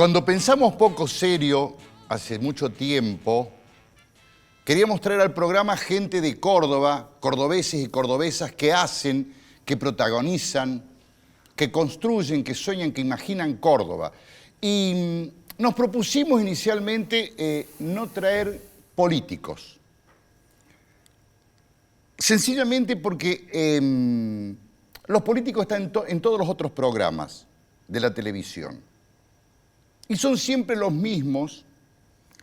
Cuando pensamos poco serio, hace mucho tiempo, queríamos traer al programa gente de Córdoba, cordobeses y cordobesas que hacen, que protagonizan, que construyen, que sueñan, que imaginan Córdoba. Y nos propusimos inicialmente no traer políticos. Sencillamente porque los políticos están en todos los otros programas de la televisión. Y son siempre los mismos,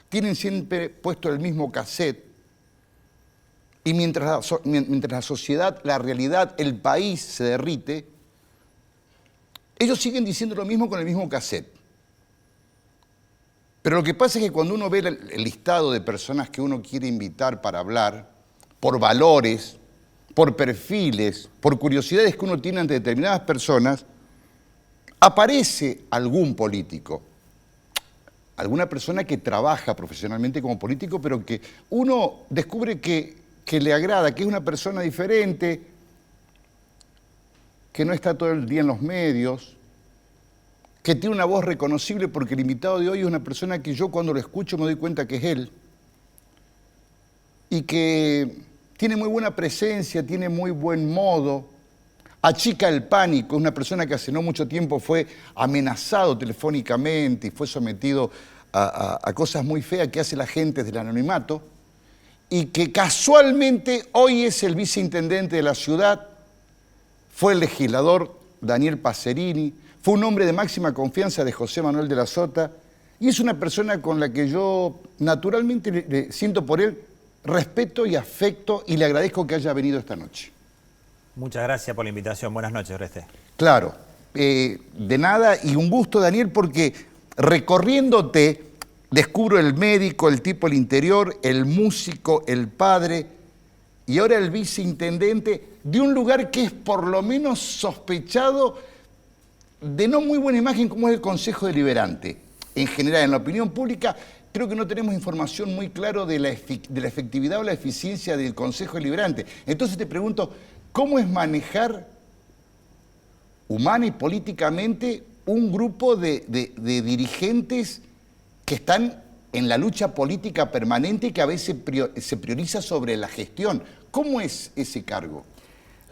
tienen siempre puesto el mismo cassette. Y mientras la sociedad, la realidad, el país se derrite, ellos siguen diciendo lo mismo con el mismo cassette. Pero lo que pasa es que cuando uno ve el listado de personas que uno quiere invitar para hablar, por valores, por perfiles, por curiosidades que uno tiene ante determinadas personas, aparece algún político, alguna persona que trabaja profesionalmente como político, pero que uno descubre que le agrada, que es una persona diferente, que no está todo el día en los medios, que tiene una voz reconocible, porque el invitado de hoy es una persona que yo cuando lo escucho me doy cuenta que es él, y que tiene muy buena presencia, tiene muy buen modo, achica el pánico, es una persona que hace no mucho tiempo fue amenazado telefónicamente y fue sometido a cosas muy feas que hace la gente del anonimato, y que casualmente hoy es el viceintendente de la ciudad, fue el legislador Daniel Pacerini, fue un hombre de máxima confianza de José Manuel de la Sota, y es una persona con la que yo naturalmente le siento por él respeto y afecto, y le agradezco que haya venido esta noche. Muchas gracias por la invitación. Buenas noches, Oreste. Claro, de nada, y un gusto, Daniel, porque recorriéndote descubro el médico, el tipo del interior, el músico, el padre, y ahora el viceintendente de un lugar que es por lo menos sospechado de no muy buena imagen, como es el Consejo Deliberante. En general, en la opinión pública, creo que no tenemos información muy clara de la efectividad o la eficiencia del Consejo Deliberante. Entonces te pregunto, ¿cómo es manejar humana y políticamente un grupo de dirigentes que están en la lucha política permanente y que a veces se prioriza sobre la gestión? ¿Cómo es ese cargo?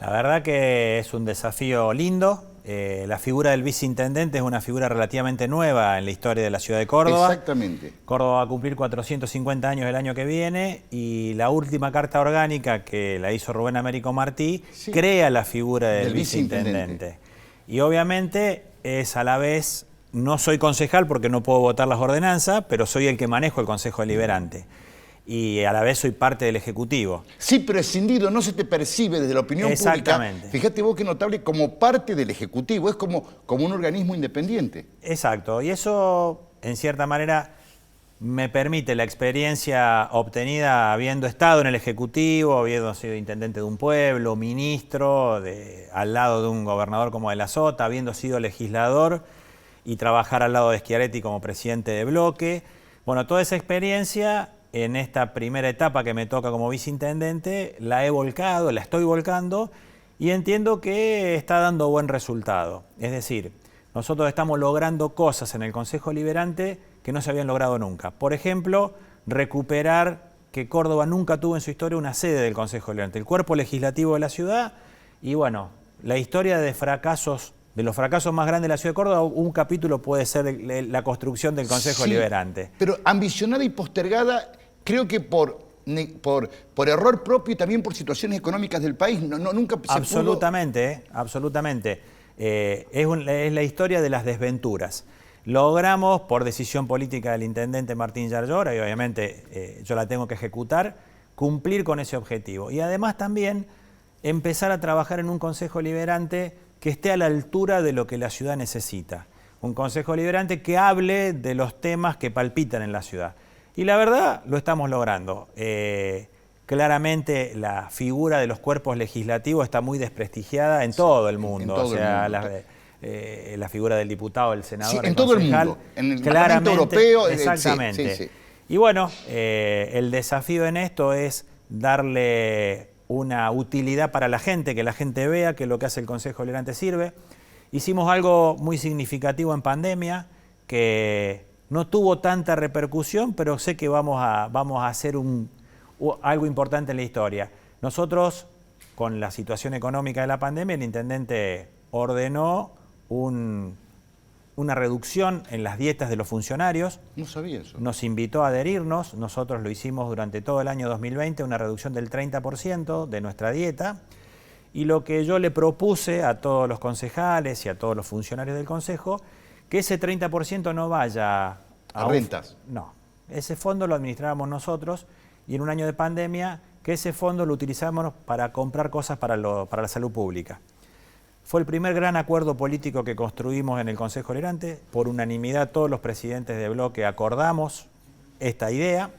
La verdad que es un desafío lindo. La figura del viceintendente es una figura relativamente nueva en la historia de la ciudad de Córdoba. Exactamente. Córdoba va a cumplir 450 años el año que viene, y la última carta orgánica que la hizo Rubén Américo Martí crea la figura del viceintendente. Y obviamente es a la vez, no soy concejal porque no puedo votar las ordenanzas, pero soy el que manejo el Consejo Deliberante. Y a la vez soy parte del Ejecutivo. Sí, pero escindido, no se te percibe desde la opinión pública. Fíjate vos qué notable, como parte del Ejecutivo, es como un organismo independiente. Exacto, y eso en cierta manera me permite la experiencia obtenida habiendo estado en el Ejecutivo, habiendo sido intendente de un pueblo, ministro, al lado de un gobernador como de la Sota, habiendo sido legislador y trabajar al lado de Schiaretti como presidente de bloque. Bueno, toda esa experiencia en esta primera etapa que me toca como viceintendente la he volcado, la estoy volcando, y entiendo que está dando buen resultado. Es decir, nosotros estamos logrando cosas en el Consejo Deliberante que no se habían logrado nunca. Por ejemplo, recuperar que Córdoba nunca tuvo en su historia una sede del Consejo Deliberante, el cuerpo legislativo de la ciudad. Y bueno, la historia de fracasos, de los fracasos más grandes de la ciudad de Córdoba, un capítulo puede ser la construcción del Consejo Deliberante. Pero ambicionada y postergada, creo que por error propio y también por situaciones económicas del país, nunca se absolutamente, pudo... Absolutamente. Es la historia de las desventuras. Logramos, por decisión política del intendente Martín Yarlora, y obviamente yo la tengo que ejecutar, cumplir con ese objetivo. Y además también empezar a trabajar en un Consejo Deliberante que esté a la altura de lo que la ciudad necesita. Un Consejo Deliberante que hable de los temas que palpitan en la ciudad. Y la verdad, lo estamos logrando. Claramente la figura de los cuerpos legislativos está muy desprestigiada en todo el mundo. En todo el mundo. La figura del diputado, el senador, en todo concejal, el mundo. En el Parlamento Europeo. Exactamente. Y bueno, el desafío en esto es darle una utilidad para la gente, que la gente vea que lo que hace el Consejo Deliberante sirve. Hicimos algo muy significativo en pandemia, que no tuvo tanta repercusión, pero sé que vamos a hacer algo importante en la historia. Nosotros, con la situación económica de la pandemia, el intendente ordenó una reducción en las dietas de los funcionarios. No sabía eso. Nos invitó a adherirnos, nosotros lo hicimos durante todo el año 2020, una reducción del 30% de nuestra dieta. Y lo que yo le propuse a todos los concejales y a todos los funcionarios del Consejo, que ese 30% no vaya a rentas. No, ese fondo lo administrábamos nosotros y en un año de pandemia que ese fondo lo utilizamos para comprar cosas para la salud pública. Fue el primer gran acuerdo político que construimos en el Consejo Deliberante. Por unanimidad todos los presidentes de bloque acordamos esta idea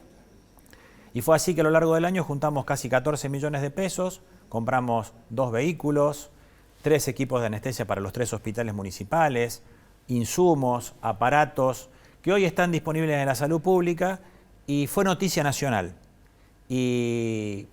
y fue así que a lo largo del año juntamos casi 14 millones de pesos, compramos 2 vehículos, 3 equipos de anestesia para los 3 hospitales municipales, insumos, aparatos, que hoy están disponibles en la salud pública y fue noticia nacional. Y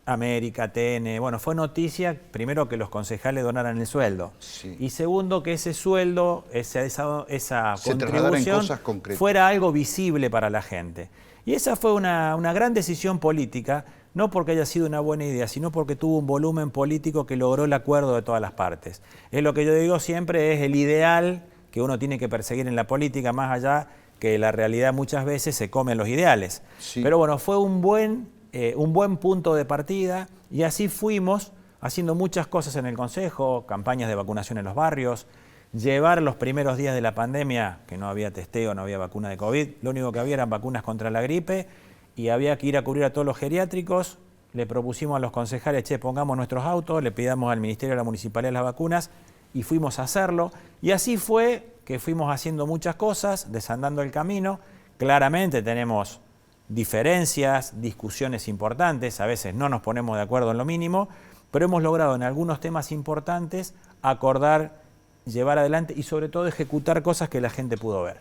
América, TN, bueno, fue noticia primero que los concejales donaran el sueldo. Sí. Y segundo que ese sueldo, esa contribución cosas concretas, fuera algo visible para la gente. Y esa fue una gran decisión política, no porque haya sido una buena idea, sino porque tuvo un volumen político que logró el acuerdo de todas las partes. Es lo que yo digo siempre, es el ideal que uno tiene que perseguir en la política, más allá que la realidad muchas veces se come los ideales. Sí. Pero bueno, fue un buen punto de partida y así fuimos haciendo muchas cosas en el Consejo, campañas de vacunación en los barrios, llevar los primeros días de la pandemia, que no había testeo, no había vacuna de COVID, lo único que había eran vacunas contra la gripe y había que ir a cubrir a todos los geriátricos. Le propusimos a los concejales, che, pongamos nuestros autos, le pidamos al Ministerio de la Municipalidad las vacunas y fuimos a hacerlo. Y así fue que fuimos haciendo muchas cosas, desandando el camino. Claramente tenemos diferencias, discusiones importantes, a veces no nos ponemos de acuerdo en lo mínimo, pero hemos logrado en algunos temas importantes acordar, llevar adelante y sobre todo ejecutar cosas que la gente pudo ver.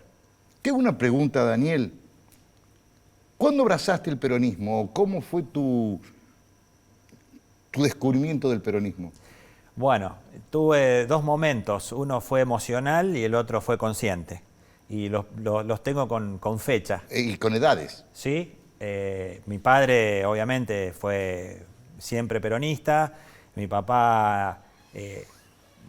Qué buena pregunta, Daniel. ¿Cuándo abrazaste el peronismo? ¿Cómo fue tu descubrimiento del peronismo? Bueno, tuve 2 momentos, uno fue emocional y el otro fue consciente. Y los tengo con fecha. Y con edades. Sí, mi padre obviamente fue siempre peronista, mi papá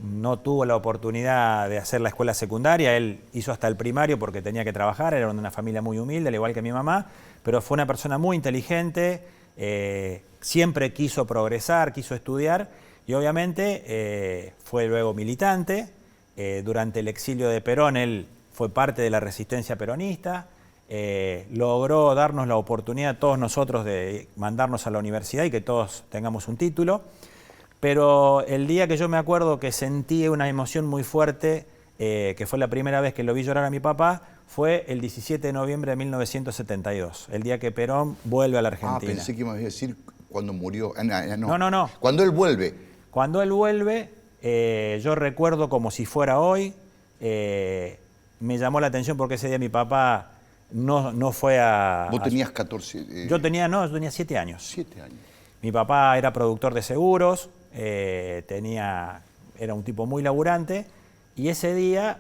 no tuvo la oportunidad de hacer la escuela secundaria, él hizo hasta el primario porque tenía que trabajar, era de una familia muy humilde, al igual que mi mamá, pero fue una persona muy inteligente, siempre quiso progresar, quiso estudiar y obviamente fue luego militante. Durante el exilio de Perón él fue parte de la resistencia peronista, logró darnos la oportunidad a todos nosotros de mandarnos a la universidad y que todos tengamos un título, pero el día que yo me acuerdo que sentí una emoción muy fuerte, que fue la primera vez que lo vi llorar a mi papá, fue el 17 de noviembre de 1972, el día que Perón vuelve a la Argentina. Ah, pensé que me ibas a decir cuando murió. No. Cuando él vuelve. Cuando él vuelve, yo recuerdo como si fuera hoy, me llamó la atención porque ese día mi papá no fue a... Vos tenías 14... Yo tenía 7 años. 7 años. Mi papá era productor de seguros, era un tipo muy laburante y ese día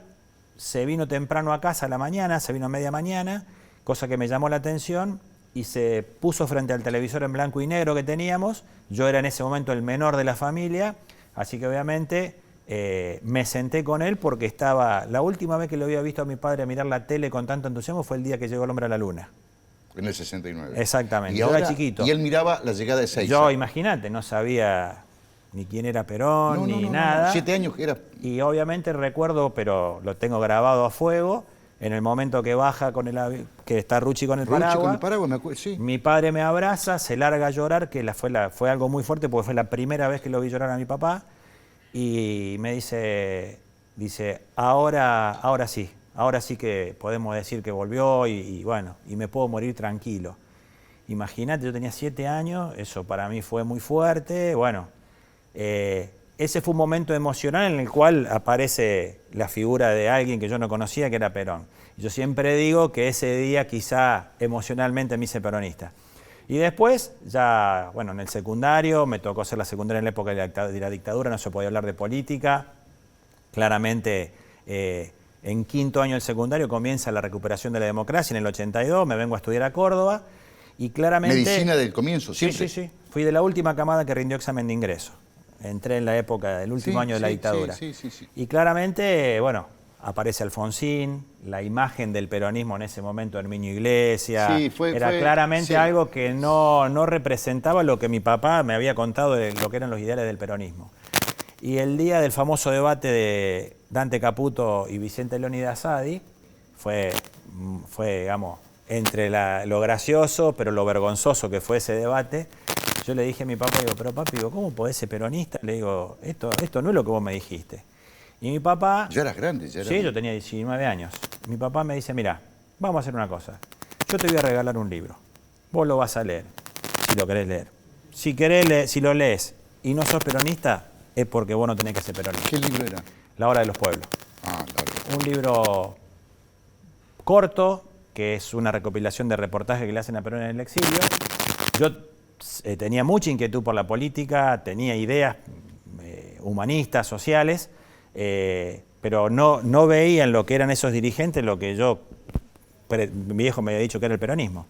se vino temprano a casa a la mañana, se vino a media mañana, cosa que me llamó la atención y se puso frente al televisor en blanco y negro que teníamos. Yo era en ese momento el menor de la familia, así que obviamente me senté con él porque la última vez que lo había visto a mi padre mirar la tele con tanto entusiasmo fue el día que llegó el hombre a la luna. En el 69. Exactamente, Y yo ahora, era chiquito. Y él miraba la llegada de Seiza. Yo, imagínate, no sabía ni quién era Perón, ni nada. 7 años que era... Y obviamente recuerdo, pero lo tengo grabado a fuego, en el momento que baja con que está Ruchi con el paraguas. Con el paraguas, me acuerdo, sí. Mi padre me abraza, se larga a llorar, que fue algo muy fuerte porque fue la primera vez que lo vi llorar a mi papá. Y me dice ahora sí que podemos decir que volvió y bueno, y me puedo morir tranquilo. Imagínate, yo tenía 7 años, eso para mí fue muy fuerte. Bueno, ese fue un momento emocional en el cual aparece la figura de alguien que yo no conocía, que era Perón. Yo siempre digo que ese día quizá emocionalmente me hice peronista. Y después, ya, bueno, en el secundario, me tocó hacer la secundaria en la época de la dictadura, no se podía hablar de política. Claramente en quinto año del secundario comienza la recuperación de la democracia en el 82, me vengo a estudiar a Córdoba y claramente... Medicina del comienzo, siempre. Sí. Fui de la última camada que rindió examen de ingreso. Entré en la época del último año de la dictadura. Sí. Y claramente, bueno, aparece Alfonsín, la imagen del peronismo en ese momento, Herminio Iglesias. Era claramente algo que no representaba lo que mi papá me había contado de lo que eran los ideales del peronismo. Y el día del famoso debate de Dante Caputo y Vicente Leónidas Sadi fue, digamos, entre lo gracioso, pero lo vergonzoso que fue ese debate. Yo le dije a mi papá, digo, pero papi, ¿cómo podés ser peronista? Le digo, esto no es lo que vos me dijiste. Y mi papá... Ya eras grande, ya eras... Sí, yo tenía 19 años. Mi papá me dice, mira, vamos a hacer una cosa. Yo te voy a regalar un libro. Vos lo vas a leer, si lo querés leer. Si lo lees y no sos peronista, es porque vos no tenés que ser peronista. ¿Qué libro era? La Hora de los Pueblos. Ah, claro. Un libro corto, que es una recopilación de reportajes que le hacen a Perón en el exilio. Yo tenía mucha inquietud por la política, tenía ideas humanistas, sociales, pero no veía en lo que eran esos dirigentes lo que mi viejo me había dicho que era el peronismo.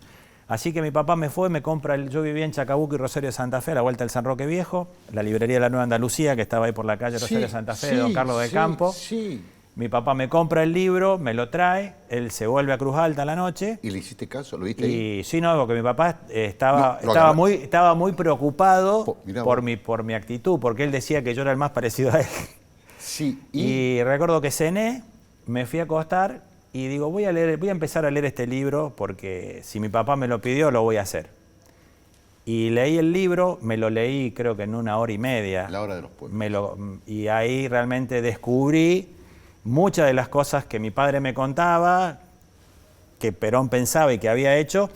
Así que mi papá me compra, yo vivía en Chacabuco y Rosario de Santa Fe, a la vuelta del San Roque Viejo, la librería de la Nueva Andalucía, que estaba ahí por la calle Rosario de Santa Fe, de Don Carlos del Campo. Mi papá me compra el libro, me lo trae, él se vuelve a Cruz Alta a la noche. ¿Y le hiciste caso? ¿Lo viste ahí? Sí, no, porque mi papá estaba muy preocupado por mi actitud, porque él decía que yo era el más parecido a él. Sí. Y recuerdo que cené, me fui a acostar y digo, voy a empezar a leer este libro porque si mi papá me lo pidió, lo voy a hacer. Y leí el libro, me lo leí creo que en 1 hora y media. La Hora de los Pueblos. Y ahí realmente descubrí muchas de las cosas que mi padre me contaba, que Perón pensaba y que había hecho,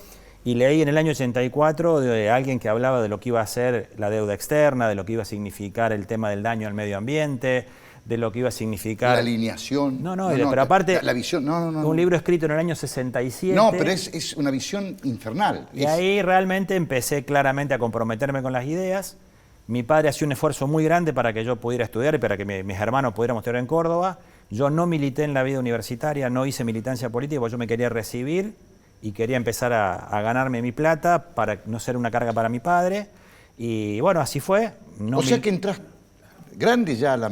y leí en el año 84 de alguien que hablaba de lo que iba a ser la deuda externa, de lo que iba a significar el tema del daño al medio ambiente, de lo que iba a significar... La alineación. Pero aparte, la visión, un libro escrito en el año 67. No, pero es una visión infernal. Y ahí realmente empecé claramente a comprometerme con las ideas. Mi padre hacía un esfuerzo muy grande para que yo pudiera estudiar y para que mis hermanos pudiéramos estudiar en Córdoba. Yo no milité en la vida universitaria, no hice militancia política, porque yo me quería recibir y quería empezar a ganarme mi plata para no ser una carga para mi padre. Y bueno, así fue. O sea que entras grande ya a la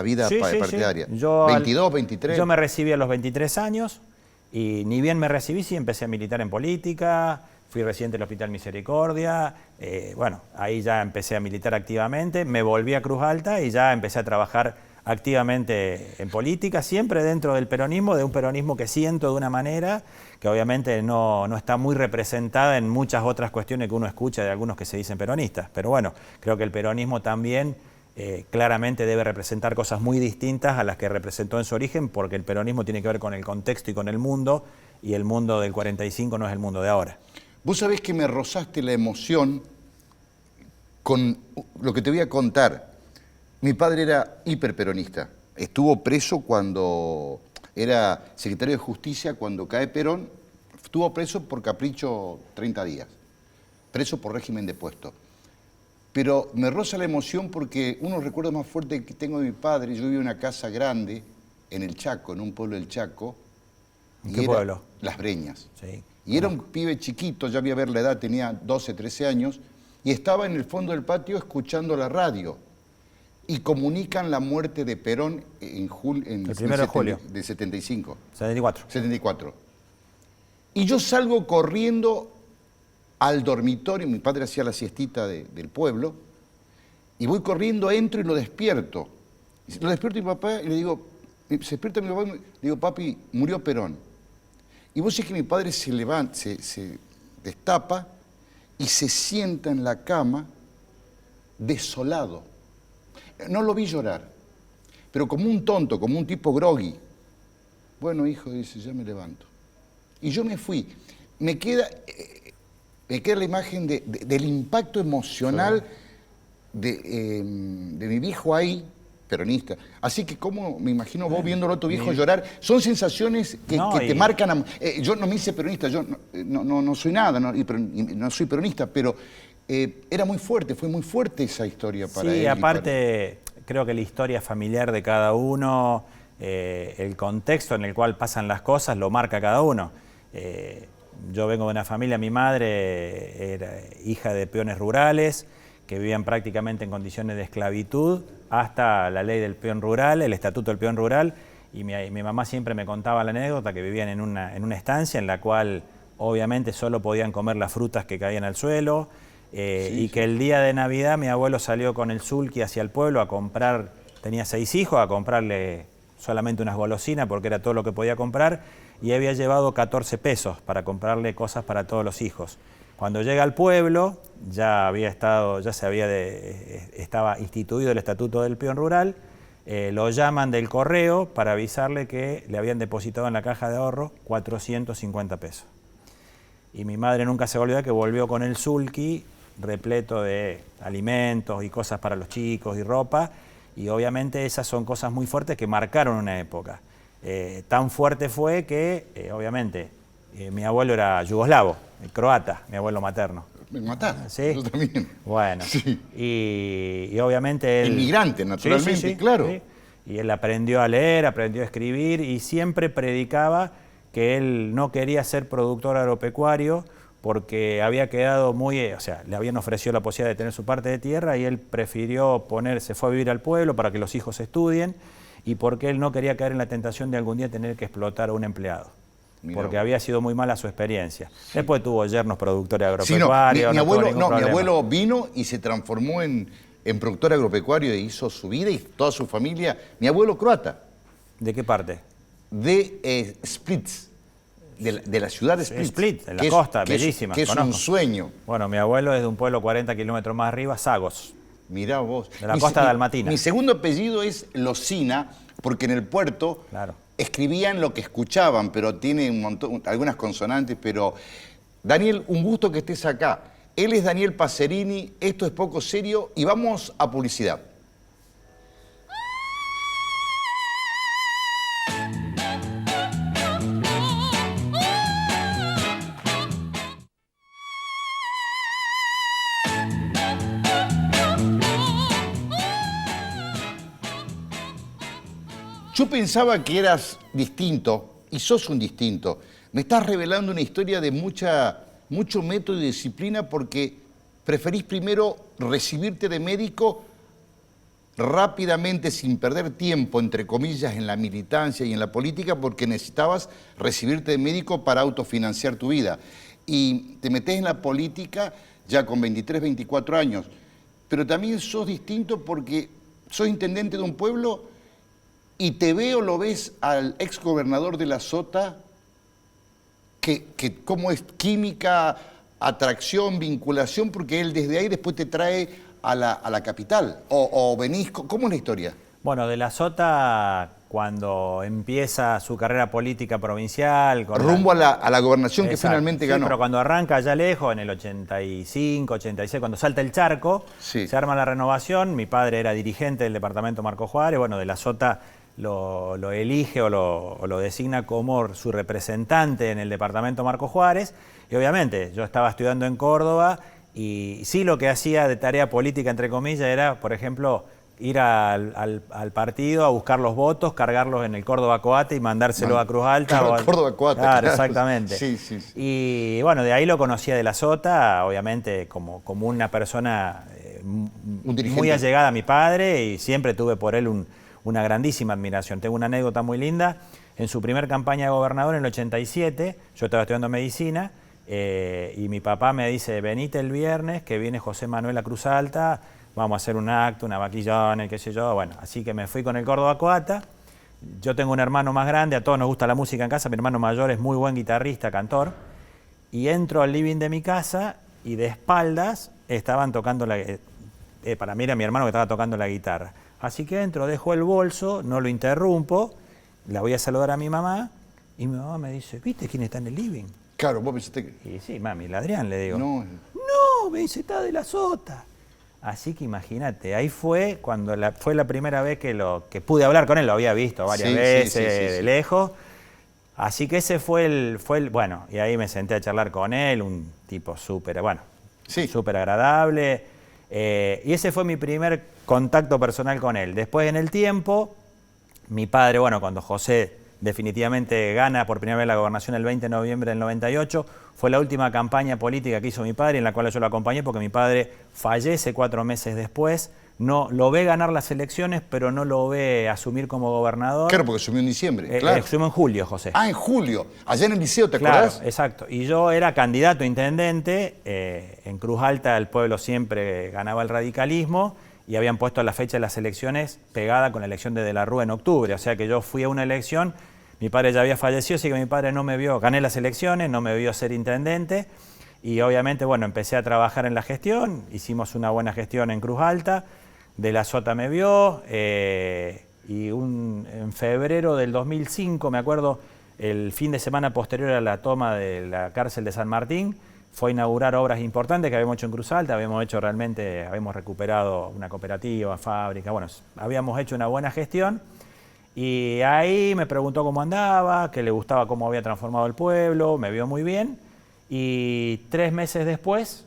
vida partidaria. Sí. 22, 23. Yo me recibí a los 23 años y ni bien me recibí, sí empecé a militar en política, fui residente del Hospital Misericordia, bueno, ahí ya empecé a militar activamente, me volví a Cruz Alta y ya empecé a trabajar activamente en política, siempre dentro del peronismo, de un peronismo que siento de una manera que obviamente no está muy representada en muchas otras cuestiones que uno escucha de algunos que se dicen peronistas. Pero bueno, creo que el peronismo también claramente debe representar cosas muy distintas a las que representó en su origen, porque el peronismo tiene que ver con el contexto y con el mundo, y el mundo del 45 no es el mundo de ahora. Vos sabés que me rozaste la emoción con lo que te voy a contar. Mi padre era hiperperonista. Estuvo preso cuando era secretario de Justicia, cuando cae Perón. Estuvo preso por capricho 30 días. Preso por régimen depuesto. Pero me roza la emoción porque uno de los recuerdos más fuertes que tengo de mi padre, yo vivía en una casa grande en el Chaco, en un pueblo del Chaco. ¿En qué pueblo? Las Breñas. Sí. Y era un pibe chiquito, ya voy a ver la edad, tenía 12, 13 años, y estaba en el fondo del patio escuchando la radio. Y comunican la muerte de Perón el 1 de julio del 75. 74. Y yo salgo corriendo al dormitorio, mi padre hacía la siestita del pueblo, y voy corriendo, entro y lo despierto. Lo despierto a mi papá y le digo, se despierta mi papá y le digo, papi, murió Perón. Y vos sabés que mi padre se levanta, se destapa y se sienta en la cama desolado. No lo vi llorar, pero como un tonto, como un tipo groggy. Bueno, hijo, dice, ya me levanto. Y yo me fui. Me queda la imagen del impacto emocional de mi viejo ahí, peronista. Así que como me imagino vos viéndolo a tu viejo llorar, son sensaciones que te marcan. Yo no me hice peronista, yo no soy nada, no soy peronista, pero era muy fuerte, fue muy fuerte esa historia para él. Sí, aparte creo que la historia familiar de cada uno el contexto en el cual pasan las cosas lo marca cada uno. Yo vengo de una familia, mi madre era hija de peones rurales que vivían prácticamente en condiciones de esclavitud hasta la ley del peón rural, el estatuto del peón rural, y mi mamá siempre me contaba la anécdota que vivían en una estancia en la cual obviamente solo podían comer las frutas que caían al suelo, y que el día de Navidad mi abuelo salió con el sulky hacia el pueblo a comprar, tenía 6 hijos, a comprarle solamente unas golosinas porque era todo lo que podía comprar, y había llevado 14 pesos para comprarle cosas para todos los hijos. Cuando llega al pueblo, estaba instituido el estatuto del peón rural, lo llaman del correo para avisarle que le habían depositado en la caja de ahorro 450 pesos. Y mi madre nunca se olvidó que volvió con el sulky repleto de alimentos y cosas para los chicos y ropa, y obviamente esas son cosas muy fuertes que marcaron una época. Tan fuerte fue que, obviamente, mi abuelo era yugoslavo, croata, mi abuelo materno. Me mataste, ¿Sí? yo también. Bueno, sí. y obviamente él... Inmigrante, naturalmente, sí, claro. Sí. Y él aprendió a leer, aprendió a escribir y siempre predicaba que él no quería ser productor agropecuario porque había quedado muy... O sea, le habían ofrecido la posibilidad de tener su parte de tierra y él prefirió se fue a vivir al pueblo para que los hijos estudien y porque él no quería caer en la tentación de algún día tener que explotar a un empleado. Mirá Porque vos. había sido muy mala su experiencia. Sí. Después tuvo yernos productores Sí, agropecuarios. mi abuelo vino y se transformó en productor agropecuario e hizo su vida y toda su familia. Mi abuelo croata. ¿De qué parte? De Split, de la ciudad de Split. Split, en la costa, bellísima. Que es un sueño. Bueno, mi abuelo es de un pueblo 40 kilómetros más arriba, Zagos. Mirá vos. De la costa dalmatina. Mi segundo apellido es Locina, porque en el puerto escribían lo que escuchaban, pero tiene algunas consonantes, pero... Daniel, un gusto que estés acá. Él es Daniel Pacerini, esto es Poco Serio y vamos a publicidad. Yo pensaba que eras distinto, y sos un distinto. Me estás revelando una historia de mucho método y disciplina porque preferís primero recibirte de médico rápidamente, sin perder tiempo, entre comillas, en la militancia y en la política, porque necesitabas recibirte de médico para autofinanciar tu vida. Y te metés en la política ya con 23, 24 años. Pero también sos distinto porque sos intendente de un pueblo y lo ves al exgobernador de la Sota, que cómo es química, atracción, vinculación, porque él desde ahí después te trae a la capital. O venís, ¿cómo es la historia? Bueno, de la Sota, cuando empieza su carrera política provincial... Rumbo a la gobernación. Exacto. Que finalmente ganó. Pero cuando arranca allá lejos, en el 85, 86, cuando salta el charco, se arma la renovación. Mi padre era dirigente del departamento Marcos Juárez. Bueno, de la Sota lo elige o lo designa como su representante en el departamento Marcos Juárez. Y obviamente yo estaba estudiando en Córdoba y sí lo que hacía de tarea política, entre comillas, era, por ejemplo, ir al partido a buscar los votos, cargarlos en el Córdoba Coate y mandárselo a Cruz Alta. Claro, Córdoba Coate. Claro, exactamente. Sí, sí, sí. Y bueno, de ahí lo conocía de la Sota, obviamente como una persona muy allegada a mi padre y siempre tuve por él una grandísima admiración. Tengo una anécdota muy linda. En su primer campaña de gobernador, en el 87, yo estaba estudiando medicina y mi papá me dice, venite el viernes, que viene José Manuel a Cruz Alta, vamos a hacer un acto, una vaquillona, qué sé yo. Bueno, así que me fui con el Córdoba Coata. Yo tengo un hermano más grande, a todos nos gusta la música en casa, mi hermano mayor es muy buen guitarrista, cantor, y entro al living de mi casa y de espaldas estaban tocando para mí era mi hermano que estaba tocando la guitarra. Así que entro, dejo el bolso, no lo interrumpo, la voy a saludar a mi mamá y mi mamá me dice, ¿viste quién está en el living? Claro, vos pensaste que... Y sí, mami, el Adrián, le digo. No, me dice, está de la Sota. Así que imagínate, ahí fue cuando fue la primera vez que pude hablar con él, lo había visto varias veces de lejos. Así que ese fue el, bueno, y ahí me senté a charlar con él, un tipo súper, bueno, súper agradable. Y ese fue mi primer contacto personal con él. Después en el tiempo Mi padre, bueno, cuando José definitivamente gana por primera vez la gobernación el 20 de noviembre del 98, fue la última campaña política que hizo mi padre, en la cual yo lo acompañé, porque mi padre fallece 4 meses después. No lo ve ganar las elecciones, pero no lo ve asumir como gobernador. Claro, porque asumió en diciembre, claro. Asumió en julio, José. Ah, en julio, allá en el liceo, ¿te Claro, acordás? exacto. Y yo era candidato a intendente. En Cruz Alta el pueblo siempre ganaba el radicalismo y habían puesto la fecha de las elecciones pegada con la elección de la Rúa en octubre. O sea que yo fui a una elección, mi padre ya había fallecido, así que mi padre no me vio, gané las elecciones, no me vio ser intendente. Y obviamente, bueno, empecé a trabajar en la gestión, hicimos una buena gestión en Cruz Alta. De la Sota me vio, y en febrero del 2005, me acuerdo, el fin de semana posterior a la toma de la cárcel de San Martín, fue a inaugurar obras importantes que habíamos hecho en Cruz Alta. Habíamos recuperado una cooperativa, fábrica, bueno, habíamos hecho una buena gestión. Y ahí me preguntó cómo andaba, que le gustaba cómo había transformado el pueblo, me vio muy bien. Y 3 meses después,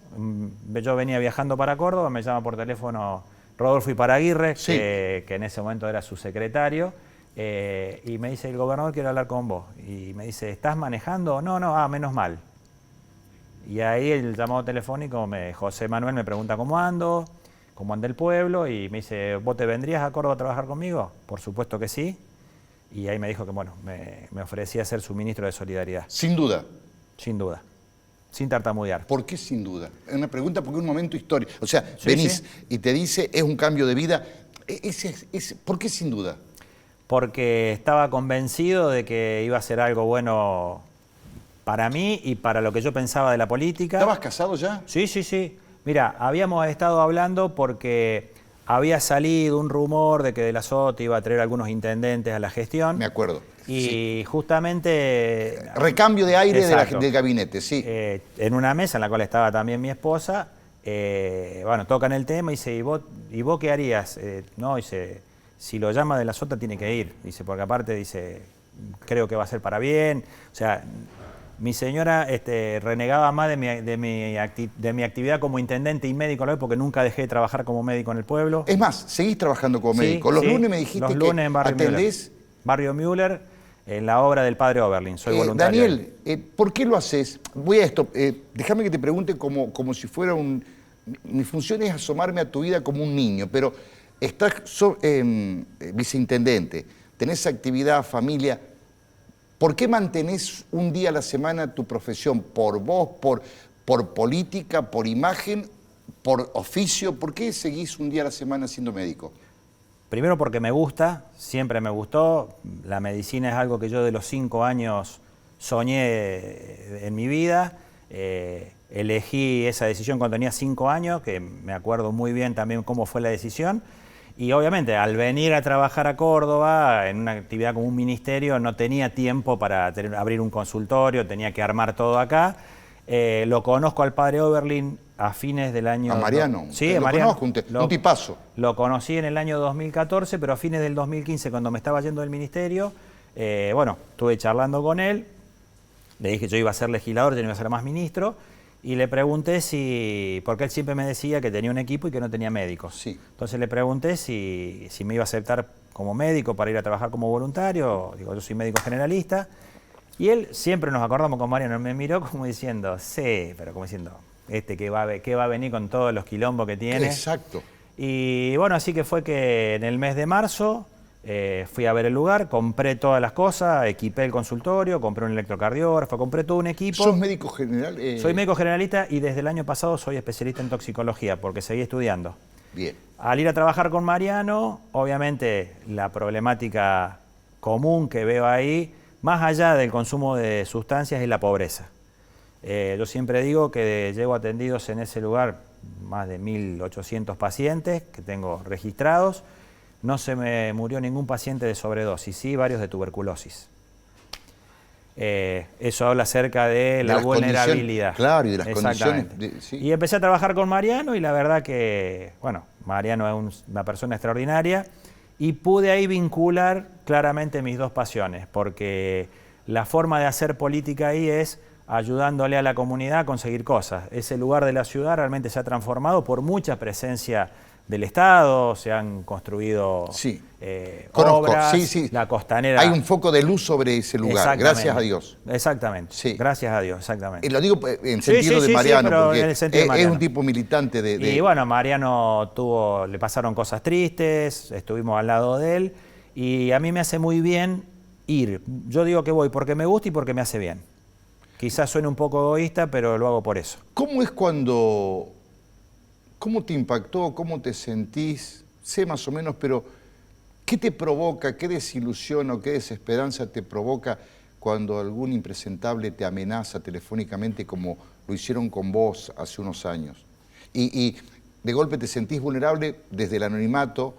yo venía viajando para Córdoba, me llama por teléfono Rodolfo Iparaguirre, sí, que en ese momento era su secretario, y me dice, el gobernador quiere hablar con vos. Y me dice, ¿estás manejando? No, menos mal. Y ahí el llamado telefónico, José Manuel me pregunta cómo ando, cómo anda el pueblo, y me dice, ¿vos te vendrías a Córdoba a trabajar conmigo? Por supuesto que sí. Y ahí me dijo que, bueno, me ofrecía ser su ministro de Solidaridad. Sin duda. Sin duda. Sin tartamudear. ¿Por qué sin duda? Es una pregunta porque es un momento histórico. O sea, Sí, venís sí. y te dice, es un cambio de vida. ¿Por qué sin duda? Porque estaba convencido de que iba a ser algo bueno para mí y para lo que yo pensaba de la política. ¿Estabas casado ya? Sí. Mira, habíamos estado hablando porque había salido un rumor de que De la Sota iba a traer algunos intendentes a la gestión. Me acuerdo. Y sí, justamente... recambio de aire Exacto. del gabinete, sí. En una mesa en la cual estaba también mi esposa, bueno, tocan el tema y dice, ¿y vos qué harías? No, dice, si lo llama De la Sota tiene que ir. Dice, porque aparte, dice, creo que va a ser para bien. O sea, mi señora renegaba más de mi actividad como intendente y médico, porque nunca dejé de trabajar como médico en el pueblo. Es más, seguís trabajando como médico. Los lunes me dijiste los lunes que en Barrio atendés... Müller. Barrio Müller, en la obra del padre Oberlin. Soy voluntario. Daniel, ¿por qué lo haces? Voy a esto, déjame que te pregunte como si fuera mi función es asomarme a tu vida como un niño, pero estás viceintendente, tenés actividad, familia. ¿Por qué mantenés un día a la semana tu profesión? ¿Por vos, por política, por imagen, por oficio? ¿Por qué seguís un día a la semana siendo médico? Primero porque me gusta, siempre me gustó. La medicina es algo que yo de los 5 años soñé en mi vida. Elegí esa decisión cuando tenía 5 años, que me acuerdo muy bien también cómo fue la decisión. Y obviamente al venir a trabajar a Córdoba, en una actividad como un ministerio, no tenía tiempo para abrir un consultorio, tenía que armar todo acá. Lo conozco al padre Oberlin a fines del año... ¿A Mariano? Sí, lo Mariano. Conozco, un tipazo. Lo conocí en el año 2014, pero a fines del 2015, cuando me estaba yendo del ministerio, bueno, estuve charlando con él, le dije que yo iba a ser legislador, yo no iba a ser más ministro, y le pregunté porque él siempre me decía que tenía un equipo y que no tenía médicos. Sí. Entonces le pregunté si me iba a aceptar como médico para ir a trabajar como voluntario. Digo, yo soy médico generalista. Y él, siempre nos acordamos con Mariano, me miró como diciendo, sí, pero como diciendo, que va a venir con todos los quilombos que tiene. Exacto. Y bueno, así que fue que en el mes de marzo fui a ver el lugar, compré todas las cosas, equipé el consultorio, compré un electrocardiógrafo, compré todo un equipo. ¿Sos médico general? Soy médico generalista y desde el año pasado soy especialista en toxicología porque seguí estudiando. Bien. Al ir a trabajar con Mariano, obviamente la problemática común que veo ahí, más allá del consumo de sustancias, es la pobreza. Yo siempre digo que llevo atendidos en ese lugar más de 1.800 pacientes que tengo registrados. No se me murió ningún paciente de sobredosis, sí varios de tuberculosis. Eso habla acerca de la vulnerabilidad. Claro, y de las condiciones. Sí. Y empecé a trabajar con Mariano y la verdad que, bueno, Mariano es una persona extraordinaria y pude ahí vincular claramente mis dos pasiones, porque la forma de hacer política ahí es ayudándole a la comunidad a conseguir cosas. Ese lugar de la ciudad realmente se ha transformado por mucha presencia del Estado, se han construido Sí. Conozco, obras, sí, sí. la costanera. Hay un foco de luz sobre ese lugar, Exactamente. gracias a Dios. Exactamente, Sí. gracias a Dios, exactamente. Y lo digo en Sí, sentido sí, de sí, Mariano, pero porque en el sentido de es Mariano. un tipo militante de... Y bueno, Mariano le pasaron cosas tristes, estuvimos al lado de él, y a mí me hace muy bien ir. Yo digo que voy porque me gusta y porque me hace bien. Quizás suene un poco egoísta, pero lo hago por eso. ¿Cómo es cómo te impactó, cómo te sentís? Sé más o menos, pero ¿qué te provoca, qué desilusión o qué desesperanza te provoca cuando algún impresentable te amenaza telefónicamente como lo hicieron con vos hace unos años? Y de golpe te sentís vulnerable desde el anonimato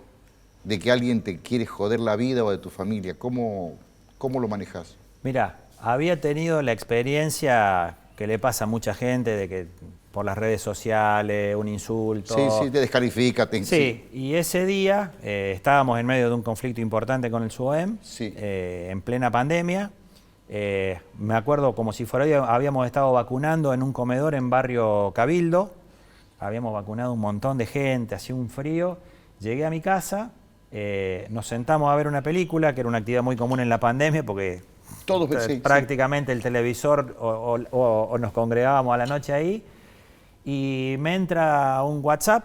de que alguien te quiere joder la vida o de tu familia. ¿Cómo lo manejás? Mira, había tenido la experiencia que le pasa a mucha gente de que por las redes sociales, un insulto. Sí, sí, te descalifica. Sí, y ese día estábamos en medio de un conflicto importante con el SUEM, Sí. en plena pandemia. Me acuerdo como si fuera hoy, habíamos estado vacunando en un comedor en Barrio Cabildo. Habíamos vacunado un montón de gente, hacía un frío. Llegué a mi casa, nos sentamos a ver una película, que era una actividad muy común en la pandemia, porque Todos, sí, prácticamente el televisor o nos congregábamos a la noche ahí. Y me entra un WhatsApp,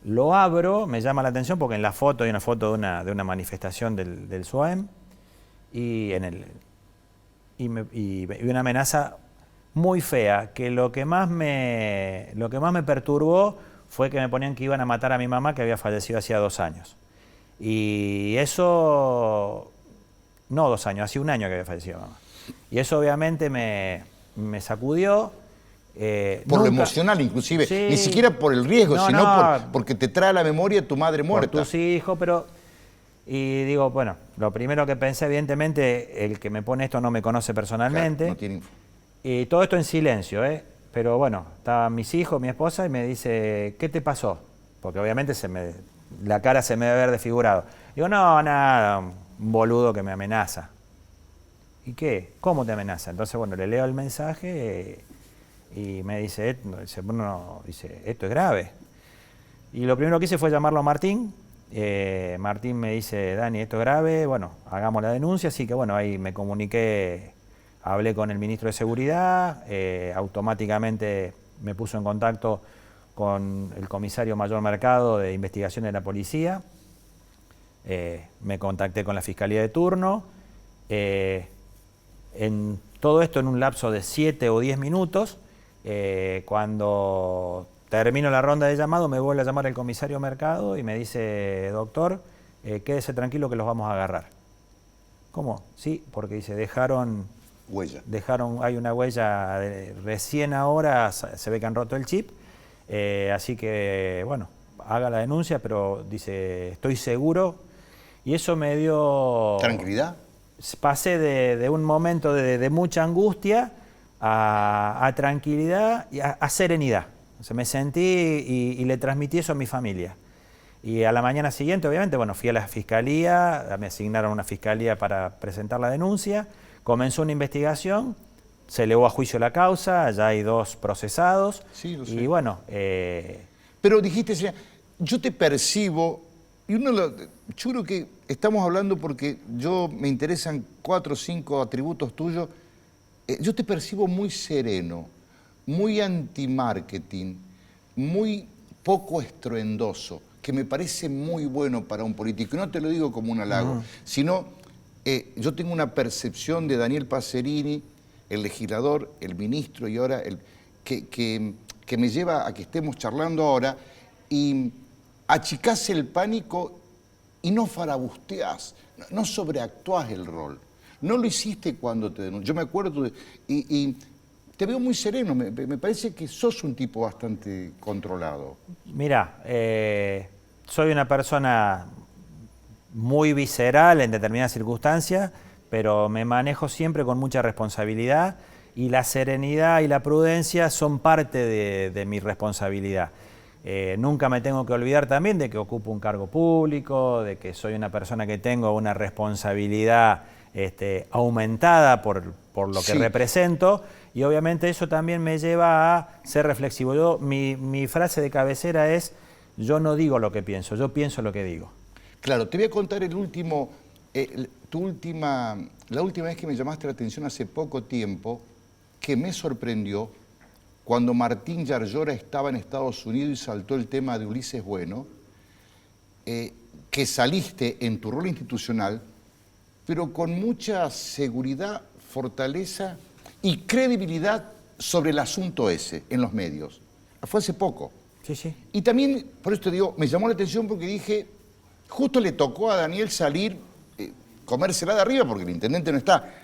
lo abro, me llama la atención porque en la foto hay una foto de una manifestación del SUAEM y una amenaza muy fea, que lo que más me perturbó fue que me ponían que iban a matar a mi mamá, que había fallecido hacía 2 años. Y eso, no 2 años, hacía 1 año que había fallecido mamá. Y eso obviamente me sacudió. Por lo emocional inclusive, Sí. ni siquiera por el riesgo, No, sino no. porque te trae a la memoria tu madre muerta. Por tus hijos, pero... Y digo, bueno, lo primero que pensé, evidentemente, el que me pone esto no me conoce personalmente. Claro, no tiene info. Y todo esto en silencio, ¿eh? Pero bueno, estaban mis hijos, mi esposa, y me dice, ¿qué te pasó? Porque obviamente la cara se me debe haber desfigurado. Digo, no, nada, un boludo que me amenaza. ¿Y qué? ¿Cómo te amenaza? Entonces, bueno, le leo el mensaje y me dice, esto es grave. Y lo primero que hice fue llamarlo a Martín. Martín me dice, Dani, esto es grave, bueno, hagamos la denuncia. Así que bueno, ahí me comuniqué, hablé con el ministro de Seguridad, automáticamente me puso en contacto con el comisario mayor Mercado de investigación de la policía. Me contacté con la fiscalía de turno. En todo esto en un lapso de 7 o 10 minutos. Cuando termino la ronda de llamado, me vuelve a llamar el comisario Mercado y me dice, doctor, quédese tranquilo que los vamos a agarrar. ¿Cómo? Sí, porque dice, Huella. hay una huella, recién ahora se ve que han roto el chip, así que, bueno, haga la denuncia, pero dice, estoy seguro, y eso me dio... ¿Tranquilidad? Pasé de un momento de mucha angustia a tranquilidad y a serenidad. O sea, me sentí y le transmití eso a mi familia. Y a la mañana siguiente, obviamente, bueno, fui a la fiscalía, me asignaron una fiscalía para presentar la denuncia, comenzó una investigación, se elevó a juicio la causa, ya hay 2 procesados. Sí, lo sé. Y bueno... Pero dijiste, señor, yo te percibo, y yo creo que estamos hablando porque me interesan 4 o 5 atributos tuyos. Yo te percibo muy sereno, muy anti-marketing, muy poco estruendoso, que me parece muy bueno para un político. Y no te lo digo como un halago, sino yo tengo una percepción de Daniel Pacerini, el legislador, el ministro y ahora que me lleva a que estemos charlando ahora y achicás el pánico y no farabusteás, no sobreactuás el rol. No lo hiciste cuando te denunció. Yo me acuerdo y te veo muy sereno. Me parece que sos un tipo bastante controlado. Mira, soy una persona muy visceral en determinadas circunstancias, pero me manejo siempre con mucha responsabilidad y la serenidad y la prudencia son parte de mi responsabilidad. Nunca me tengo que olvidar también de que ocupo un cargo público, de que soy una persona que tengo una responsabilidad aumentada por lo que represento, y obviamente eso también me lleva a ser reflexivo. Mi frase de cabecera es, yo no digo lo que pienso, yo pienso lo que digo. Claro, te voy a contar la última vez que me llamaste la atención hace poco tiempo, que me sorprendió cuando Martín Yarlora estaba en Estados Unidos y saltó el tema de Ulises Bueno, que saliste en tu rol institucional, pero con mucha seguridad, fortaleza y credibilidad sobre el asunto ese en los medios. Fue hace poco. Sí, sí. Y también, por esto digo, me llamó la atención porque dije, justo le tocó a Daniel salir, comérsela de arriba porque el intendente no está.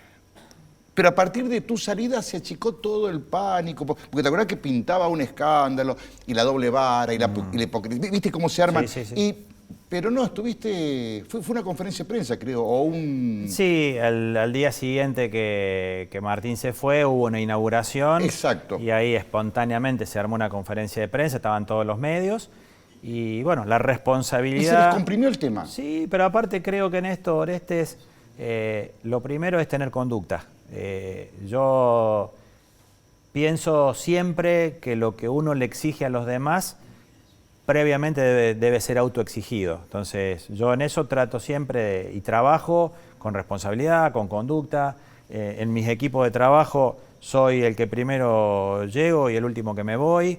Pero a partir de tu salida se achicó todo el pánico, porque te acuerdas que pintaba un escándalo, y la doble vara, y la hipocresía, ¿viste cómo se arman? Sí, sí, sí. Pero no, fue una conferencia de prensa, creo, o un... Sí, al día siguiente que Martín se fue, hubo una inauguración. Exacto. Y ahí espontáneamente se armó una conferencia de prensa, estaban todos los medios. Y bueno, la responsabilidad... Y se descomprimió el tema. Sí, pero aparte creo que en esto, Orestes, lo primero es tener conducta. Yo pienso siempre que lo que uno le exige a los demás previamente debe ser autoexigido. Entonces, yo en eso trato siempre y trabajo con responsabilidad, con conducta. En mis equipos de trabajo soy el que primero llego y el último que me voy.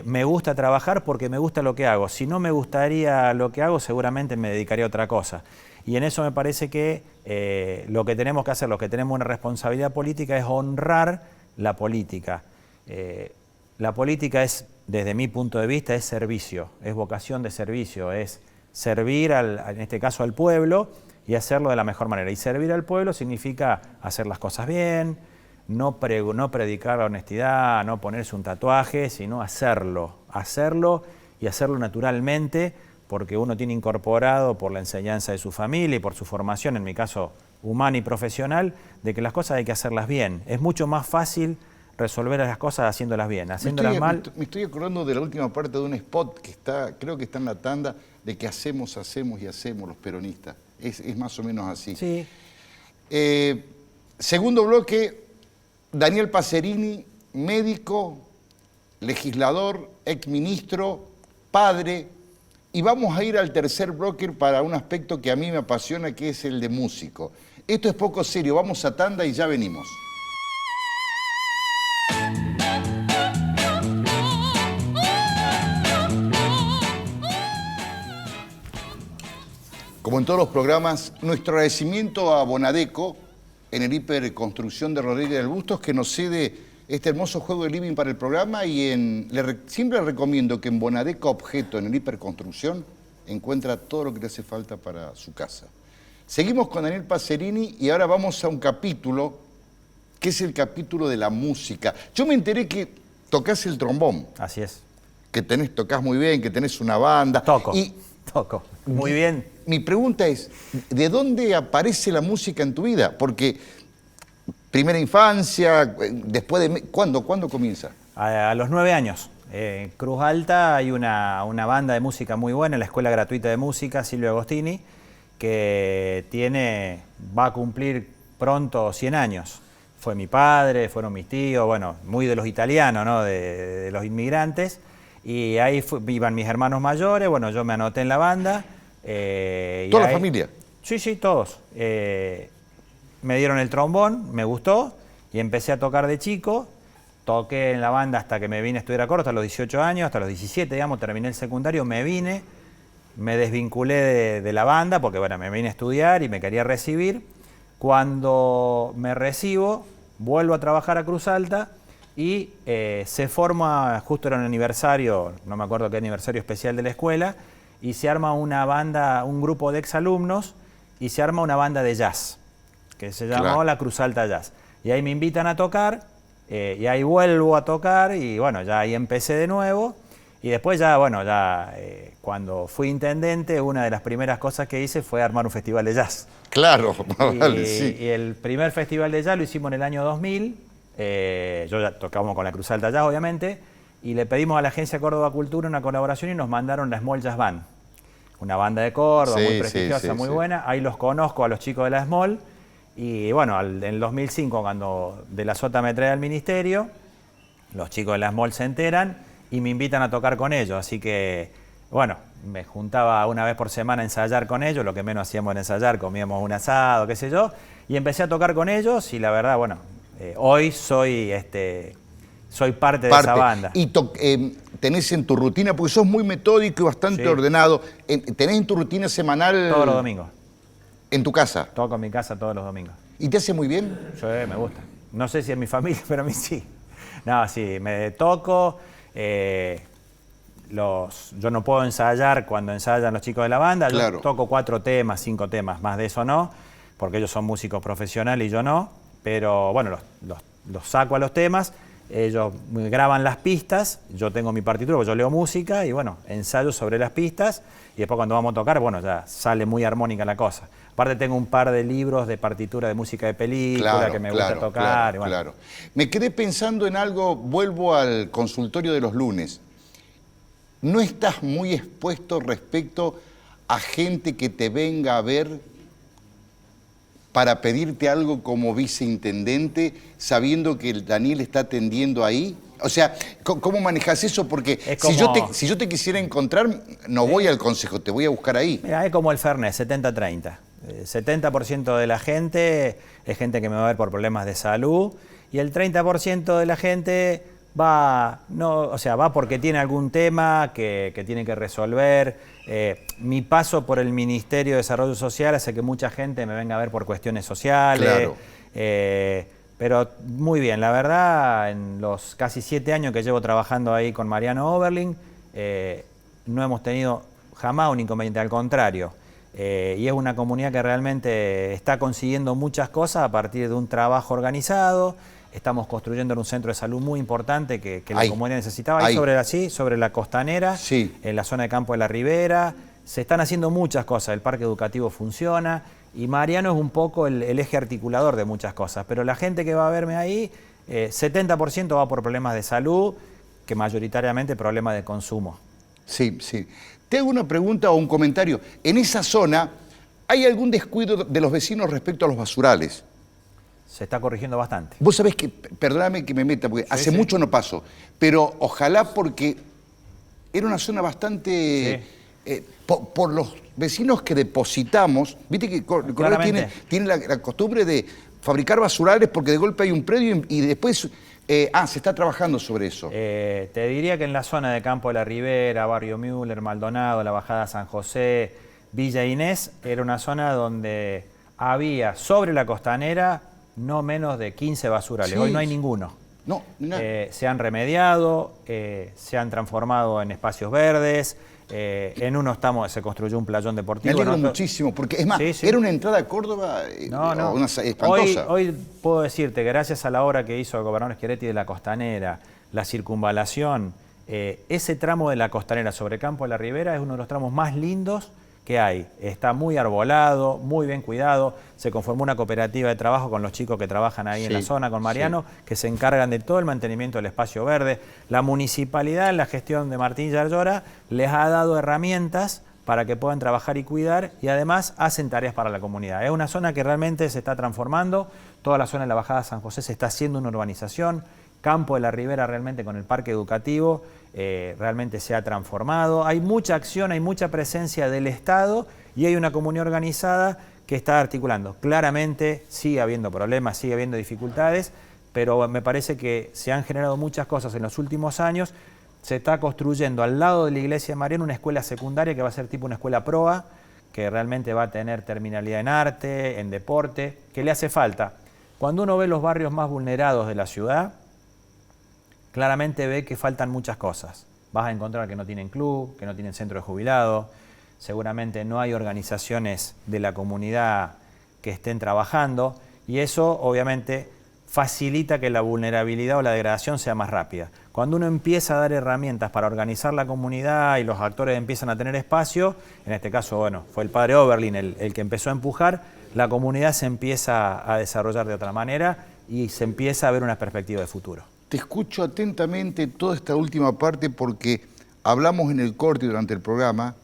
Me gusta trabajar porque me gusta lo que hago. Si no me gustaría lo que hago, seguramente me dedicaría a otra cosa. Y en eso me parece que lo que tenemos que hacer, los que tenemos una responsabilidad política, es honrar la política. La política es, desde mi punto de vista, es servicio, es vocación de servicio, es servir, en este caso, al pueblo y hacerlo de la mejor manera. Y servir al pueblo significa hacer las cosas bien, no predicar la honestidad, no ponerse un tatuaje, sino hacerlo y hacerlo naturalmente, porque uno tiene incorporado por la enseñanza de su familia y por su formación, en mi caso humana y profesional, de que las cosas hay que hacerlas bien. Es mucho más fácil resolver las cosas haciéndolas bien, haciéndolas mal. Me estoy acordando de la última parte de un spot que creo que está en la tanda, de que hacemos los peronistas. Es más o menos así. Sí. Segundo bloque, Daniel Pacerini, médico, legislador, exministro, padre. Y vamos a ir al tercer bloque para un aspecto que a mí me apasiona, que es el de músico. Esto es poco serio, vamos a tanda y ya venimos. Como en todos los programas, nuestro agradecimiento a Bonadeco, en el Hiperconstrucción de Rodríguez del Bustos, que nos cede este hermoso juego de living para el programa, y siempre le recomiendo que en Bonadeco Objeto, en el Hiperconstrucción, encuentra todo lo que le hace falta para su casa. Seguimos con Daniel Pacerini y ahora vamos a un capítulo, que es el capítulo de la música. Yo me enteré que tocás el trombón. Así es. Que tocás muy bien, que tenés una banda. Toco. Muy bien. Mi pregunta es, ¿de dónde aparece la música en tu vida? Porque primera infancia, después de... ¿Cuándo comienza? A los 9 años. En Cruz Alta hay una banda de música muy buena, la Escuela Gratuita de Música, Silvio Agostini, que va a cumplir pronto 100 años. Fue mi padre, fueron mis tíos, bueno, muy de los italianos, ¿no? de los inmigrantes. Y ahí iban mis hermanos mayores, bueno, yo me anoté en la banda. ¿Toda la familia? Sí, todos. Me dieron el trombón, me gustó, y empecé a tocar de chico. Toqué en la banda hasta que me vine a estudiar a Córdoba, hasta los 18 años, hasta los 17, digamos, terminé el secundario, me vine, me desvinculé de la banda, porque bueno, me vine a estudiar y me quería recibir. Cuando me recibo, vuelvo a trabajar a Cruz Alta, y se forma, justo era un aniversario, no me acuerdo qué aniversario especial de la escuela, y se arma una banda, un grupo de exalumnos, y se arma una banda de jazz, que se llamó la Cruz Alta Jazz. Y ahí me invitan a tocar, y ahí vuelvo a tocar, y bueno, ya ahí empecé de nuevo. Y después ya, bueno, cuando fui intendente, una de las primeras cosas que hice fue armar un festival de jazz. Claro, vale, sí. Y el primer festival de jazz lo hicimos en el año 2000, yo ya tocábamos con la Cruz Alta Jazz, obviamente, y le pedimos a la Agencia Córdoba Cultura una colaboración y nos mandaron la Small Jazz Band, una banda de Córdoba muy prestigiosa, muy buena. Ahí los conozco a los chicos de la Small, y bueno, en el 2005, cuando De la Sota me trae al ministerio, los chicos de la Small se enteran y me invitan a tocar con ellos, así que Bueno, me juntaba una vez por semana a ensayar con ellos, lo que menos hacíamos era ensayar, comíamos un asado, qué sé yo, y empecé a tocar con ellos y la verdad, bueno, hoy soy parte de esa banda. Y tenés en tu rutina, porque sos muy metódico y bastante ordenado, tenés en tu rutina semanal... Todos los domingos. ¿En tu casa? Toco en mi casa todos los domingos. ¿Y te hace muy bien? Sí, me gusta. No sé si es mi familia, pero a mí sí. No, sí, me toco. Yo no puedo ensayar cuando ensayan los chicos de la banda. Claro. Yo toco 4 temas, 5 temas, más de eso no, porque ellos son músicos profesionales y yo no. Pero bueno, los saco a los temas, ellos graban las pistas, yo tengo mi partitura, porque yo leo música y bueno, ensayo sobre las pistas y después cuando vamos a tocar, bueno, ya sale muy armónica la cosa. Aparte tengo un par de libros de partitura de música de película que me gusta tocar. Claro. Me quedé pensando en algo, vuelvo al consultorio de los lunes. ¿No estás muy expuesto respecto a gente que te venga a ver para pedirte algo como viceintendente, sabiendo que el Daniel está atendiendo ahí? O sea, ¿cómo manejas eso? Porque si yo te quisiera encontrar, no voy al consejo, te voy a buscar ahí. Mira, es como el Fernet, 70-30. 70% de la gente es gente que me va a ver por problemas de salud y el 30% de la gente va porque tiene algún tema que tiene que resolver. Mi paso por el Ministerio de Desarrollo Social hace que mucha gente me venga a ver por cuestiones sociales. Claro. Pero muy bien, la verdad, en los casi 7 años que llevo trabajando ahí con Mariano Oberlin, no hemos tenido jamás un inconveniente, al contrario. Y es una comunidad que realmente está consiguiendo muchas cosas a partir de un trabajo organizado. Estamos construyendo un centro de salud muy importante que la comunidad necesitaba, ahí sobre la costanera, en la zona de Campo de la Ribera. Se están haciendo muchas cosas, el parque educativo funciona y Mariano es un poco el eje articulador de muchas cosas. Pero la gente que va a verme ahí, 70% va por problemas de salud, que mayoritariamente problemas de consumo. Sí. Te hago una pregunta o un comentario. En esa zona, ¿hay algún descuido de los vecinos respecto a los basurales? Se está corrigiendo bastante. Vos sabés que, perdóname que me meta, porque hace mucho no paso, pero ojalá porque era una zona bastante... por los vecinos que depositamos, viste que Corrientes tiene la costumbre de fabricar basurales porque de golpe hay un predio y después... se está trabajando sobre eso. Te diría que en la zona de Campo de la Ribera, Barrio Müller, Maldonado, la Bajada San José, Villa Inés, era una zona donde había sobre la costanera no menos de 15 basurales. Hoy no hay ninguno. No, nada. Se han remediado, se han transformado en espacios verdes. En uno se construyó un playón deportivo. Me alegro muchísimo, porque es más, era una entrada a Córdoba una espantosa. Hoy puedo decirte, gracias a la obra que hizo el gobernador Schiaretti de la costanera, la circunvalación, ese tramo de la costanera sobre Campo de la Ribera es uno de los tramos más lindos que hay. Está muy arbolado, muy bien cuidado. Se conformó una cooperativa de trabajo con los chicos que trabajan ahí en la zona, con Mariano, que se encargan de todo el mantenimiento del espacio verde. La municipalidad, en la gestión de Martín Yarlora, les ha dado herramientas para que puedan trabajar y cuidar y además hacen tareas para la comunidad. Es una zona que realmente se está transformando. Toda la zona de la Bajada San José se está haciendo una urbanización. Campo de la Ribera realmente con el parque educativo realmente se ha transformado. Hay mucha acción, hay mucha presencia del Estado y hay una comunidad organizada que está articulando. Claramente sigue habiendo problemas, sigue habiendo dificultades, pero me parece que se han generado muchas cosas en los últimos años. Se está construyendo al lado de la iglesia de Mariano una escuela secundaria que va a ser tipo una escuela proa, que realmente va a tener terminalidad en arte, en deporte, que le hace falta. Cuando uno ve los barrios más vulnerados de la ciudad, claramente ve que faltan muchas cosas. Vas a encontrar que no tienen club, que no tienen centro de jubilados, seguramente no hay organizaciones de la comunidad que estén trabajando y eso obviamente facilita que la vulnerabilidad o la degradación sea más rápida. Cuando uno empieza a dar herramientas para organizar la comunidad y los actores empiezan a tener espacio, en este caso, bueno, fue el padre Oberlin el que empezó a empujar, la comunidad se empieza a desarrollar de otra manera y se empieza a ver una perspectiva de futuro. Te escucho atentamente toda esta última parte porque hablamos en el corte durante el programa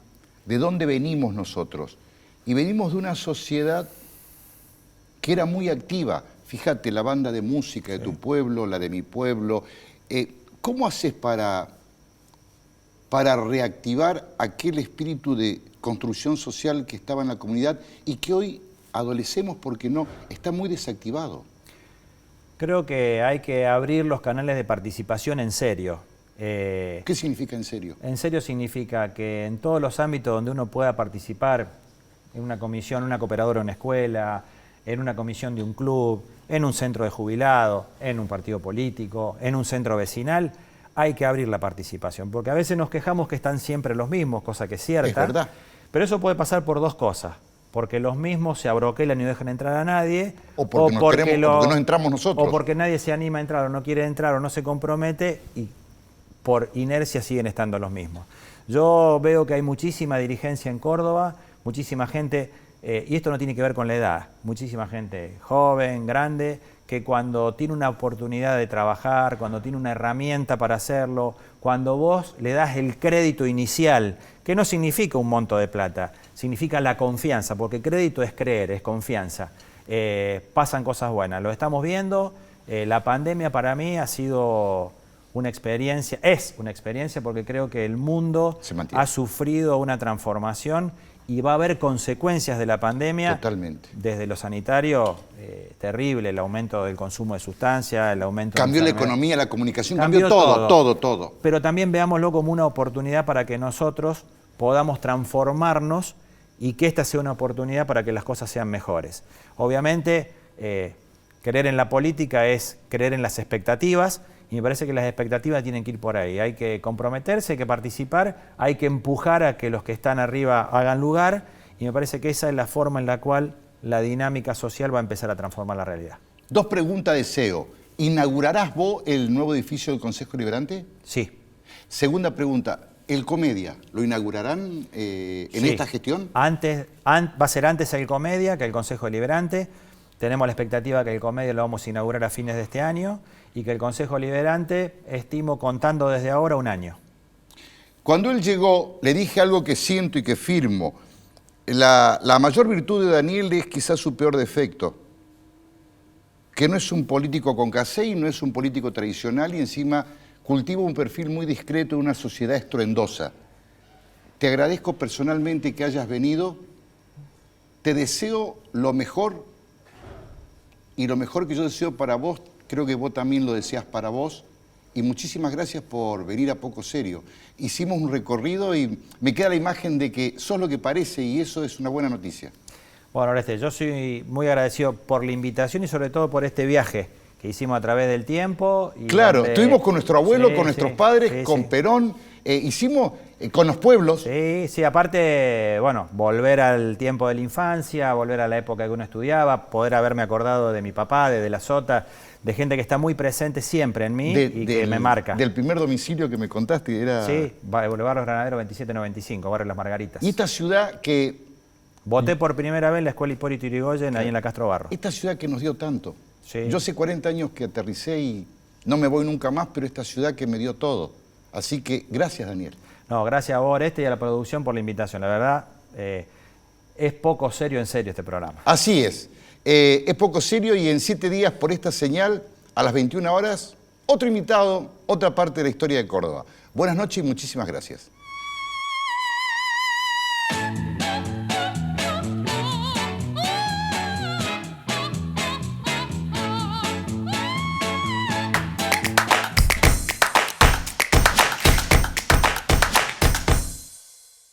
de dónde venimos nosotros. Y venimos de una sociedad que era muy activa. Fíjate, la banda de música de tu pueblo, la de mi pueblo. ¿Cómo haces para para reactivar aquel espíritu de construcción social que estaba en la comunidad y que hoy adolecemos porque no, está muy desactivado? Creo que hay que abrir los canales de participación en serio. ¿Qué significa en serio? En serio significa que en todos los ámbitos donde uno pueda participar, en una comisión, una cooperadora de una escuela, en una comisión de un club, en un centro de jubilados, en un partido político, en un centro vecinal, hay que abrir la participación. Porque a veces nos quejamos que están siempre los mismos, cosa que es cierta. Es verdad. Pero eso puede pasar por dos cosas. Porque los mismos se abroquelan y no dejan entrar a nadie. O porque no entramos nosotros. O porque nadie se anima a entrar o no quiere entrar o no se compromete y por inercia siguen estando los mismos. Yo veo que hay muchísima dirigencia en Córdoba, muchísima gente, y esto no tiene que ver con la edad, muchísima gente joven, grande, que cuando tiene una oportunidad de trabajar, cuando tiene una herramienta para hacerlo, cuando vos le das el crédito inicial, que no significa un monto de plata, significa la confianza, porque crédito es creer, es confianza. Pasan cosas buenas, lo estamos viendo. La pandemia para mí ha sido una experiencia, es una experiencia porque creo que el mundo ha sufrido una transformación y va a haber consecuencias de la pandemia. Totalmente. Desde lo sanitario, terrible, el aumento del consumo de sustancias, el aumento cambió de la economía, la comunicación, cambió todo. Pero también veámoslo como una oportunidad para que nosotros podamos transformarnos y que esta sea una oportunidad para que las cosas sean mejores. Obviamente, creer en la política es creer en las expectativas, y me parece que las expectativas tienen que ir por ahí. Hay que comprometerse, hay que participar, hay que empujar a que los que están arriba hagan lugar, y me parece que esa es la forma en la cual la dinámica social va a empezar a transformar la realidad. Dos preguntas de SEO. ¿Inaugurarás vos el nuevo edificio del Consejo Deliberante? Sí. Segunda pregunta, ¿el Comedia lo inaugurarán en esta gestión? Va a ser antes el Comedia que el Consejo Deliberante. Tenemos la expectativa que el Comedia lo vamos a inaugurar a fines de este año y que el Consejo Deliberante, estimo contando desde ahora, un año. Cuando él llegó, le dije algo que siento y que firmo. La mayor virtud de Daniel es quizás su peor defecto, que no es un político con casé y no es un político tradicional y encima cultiva un perfil muy discreto en una sociedad estruendosa. Te agradezco personalmente que hayas venido, te deseo lo mejor y lo mejor que yo deseo para vos, creo que vos también lo deseas para vos. Y muchísimas gracias por venir a Poco Serio. Hicimos un recorrido y me queda la imagen de que sos lo que parece y eso es una buena noticia. Bueno, Oreste, yo soy muy agradecido por la invitación y sobre todo por este viaje que hicimos a través del tiempo. Y claro, estuvimos con nuestro abuelo, con nuestros padres, con Perón, hicimos con los pueblos. Sí, aparte, bueno, volver al tiempo de la infancia, volver a la época que uno estudiaba, poder haberme acordado de mi papá, de la Sota, de gente que está muy presente siempre en mí y que me marca. Del primer domicilio que me contaste era... Sí, Boulevard Los Granaderos 2795, Barrio Las Margaritas. Y esta ciudad que... Voté por primera vez en la Escuela Hipólito Yrigoyen, ahí en la Castro Barro. Esta ciudad que nos dio tanto. Sí. Yo hace 40 años que aterricé y no me voy nunca más, pero esta ciudad que me dio todo. Así que gracias, Daniel. No, gracias a vos, Oreste, y a la producción por la invitación. La verdad, es poco serio en serio este programa. Así es. Es Poco Serio y en 7 días por esta señal, a las 21 horas, otro invitado, otra parte de la historia de Córdoba. Buenas noches y muchísimas gracias.